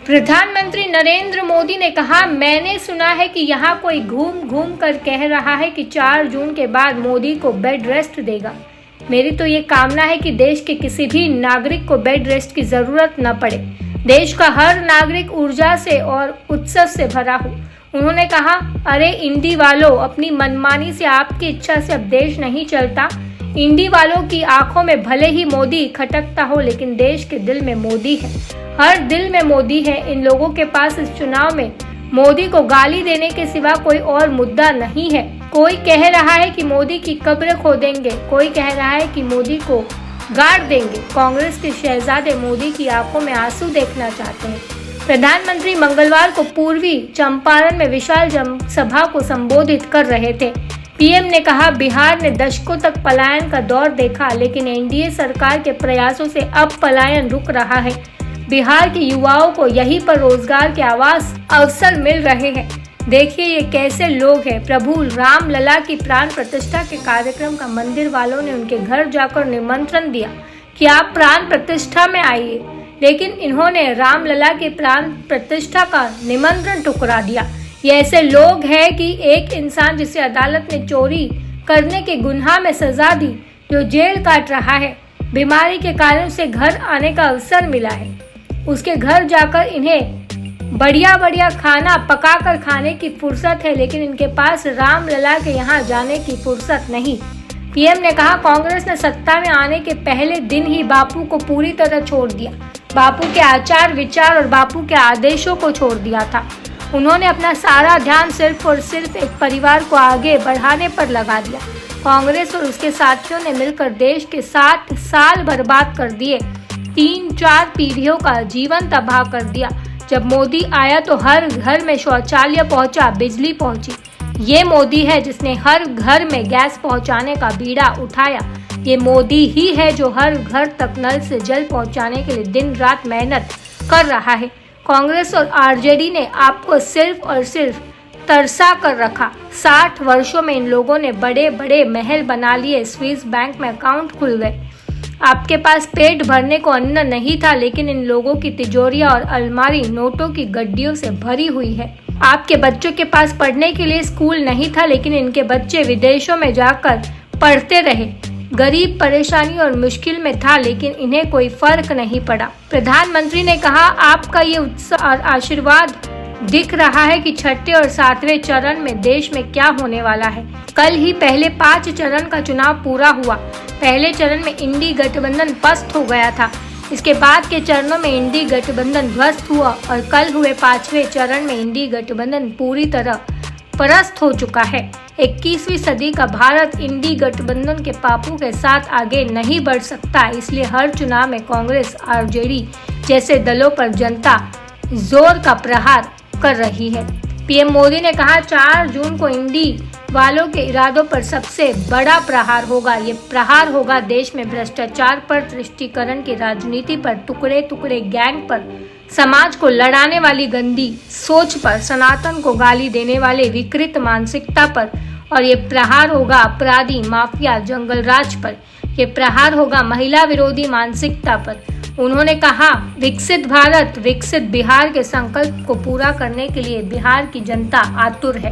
प्रधानमंत्री नरेंद्र मोदी ने कहा, मैंने सुना है कि यहाँ कोई घूम घूम कर कह रहा है कि 4 जून के बाद मोदी को बेड रेस्ट देगा। मेरी तो ये कामना है कि देश के किसी भी नागरिक को बेड रेस्ट की जरूरत न पड़े। देश का हर नागरिक ऊर्जा से और उत्साह से भरा हो। उन्होंने कहा, अरे इंडी वालों, अपनी मनमानी से, आपकी इच्छा से अब देश नहीं चलता। इंडी वालों की आंखों में भले ही मोदी खटकता हो, लेकिन देश के दिल में मोदी है। हर दिल में मोदी है। इन लोगों के पास इस चुनाव में मोदी को गाली देने के सिवा कोई और मुद्दा नहीं है। कोई कह रहा है कि मोदी की कब्र खोदेंगे, कोई कह रहा है कि मोदी को गाड़ देंगे। कांग्रेस के शहजादे मोदी की आंखों में आंसू देखना चाहते हैं। प्रधानमंत्री मंगलवार को पूर्वी चंपारण में विशाल जनसभा को संबोधित कर रहे थे। पीएम ने कहा, बिहार ने दशकों तक पलायन का दौर देखा, लेकिन एनडीए सरकार के प्रयासों से अब पलायन रुक रहा है। बिहार के युवाओं को यहीं पर रोजगार के अवसर मिल रहे हैं। देखिए ये कैसे लोग हैं। प्रभु राम लला की प्राण प्रतिष्ठा के कार्यक्रम का मंदिर वालों ने उनके घर जाकर निमंत्रण दिया कि आप प्राण प्रतिष्ठा में आइए, लेकिन इन्होंने रामलला के प्राण प्रतिष्ठा का निमंत्रण ठुकरा दिया। ये ऐसे लोग हैं कि एक इंसान जिसे अदालत ने चोरी करने के गुनाह में सजा दी, जो जेल काट रहा है, बीमारी के कारण उसे घर आने का अवसर मिला है, उसके घर जाकर इन्हें बढ़िया खाना पकाकर खाने की फुर्सत है, लेकिन इनके पास रामलला के यहाँ जाने की फुर्सत नहीं। पीएम ने कहा, कांग्रेस ने सत्ता में आने के पहले दिन ही बापू को पूरी तरह छोड़ दिया। बापू के आचार विचार और बापू के आदेशों को छोड़ दिया था। उन्होंने अपना सारा ध्यान सिर्फ और सिर्फ एक परिवार को आगे बढ़ाने पर लगा दिया। कांग्रेस और उसके साथियों ने मिलकर देश के 7 साल बर्बाद कर दिए, 3-4 पीढ़ियों का जीवन तबाह कर दिया। जब मोदी आया तो हर घर में शौचालय पहुंचा, बिजली पहुंची। ये मोदी है जिसने हर घर में गैस पहुंचाने का बीड़ा उठाया। ये मोदी ही है जो हर घर तक नल से जल पहुंचाने के लिए दिन रात मेहनत कर रहा है। कांग्रेस और आरजेडी ने आपको सिर्फ और सिर्फ तरसा कर रखा। 60 वर्षों में इन लोगों ने बड़े बड़े महल बना लिए, स्विस बैंक में अकाउंट खुल गए। आपके पास पेट भरने को अन्न नहीं था, लेकिन इन लोगों की तिजोरियां और अलमारी नोटों की गड्डियों से भरी हुई है। आपके बच्चों के पास पढ़ने के लिए स्कूल नहीं था, लेकिन इनके बच्चे विदेशों में जाकर पढ़ते रहे। गरीब परेशानी और मुश्किल में था, लेकिन इन्हें कोई फर्क नहीं पड़ा। प्रधानमंत्री ने कहा, आपका ये उत्साह और आशीर्वाद दिख रहा है कि 6ठे और 7वें चरण में देश में क्या होने वाला है। कल ही पहले 5 चरण का चुनाव पूरा हुआ। पहले चरण में इंडी गठबंधन पस्त हो गया था। इसके बाद के चरणों में इंडी गठबंधन ध्वस्त हुआ और कल हुए 5वें चरण में इंडी गठबंधन पूरी तरह परास्त हो चुका है। 21वीं सदी का भारत इंडी गठबंधन के पापों के साथ आगे नहीं बढ़ सकता। इसलिए हर चुनाव में कांग्रेस, आरजेडी जैसे दलों पर जनता जोर का प्रहार कर रही है। पीएम मोदी ने कहा, 4 जून को इंडी वालों के इरादों पर सबसे बड़ा प्रहार होगा। ये प्रहार होगा देश में भ्रष्टाचार पर, तुष्टीकरण की राजनीति पर, टुकड़े टुकड़े गैंग पर, समाज को लड़ाने वाली गंदी सोच पर, सनातन को गाली देने वाले विकृत मानसिकता पर, और ये प्रहार होगा अपराधी, माफिया, जंगल राज पर। ये प्रहार होगा महिला विरोधी मानसिकता पर। उन्होंने कहा, विकसित भारत, विकसित बिहार के संकल्प को पूरा करने के लिए बिहार की जनता आतुर है।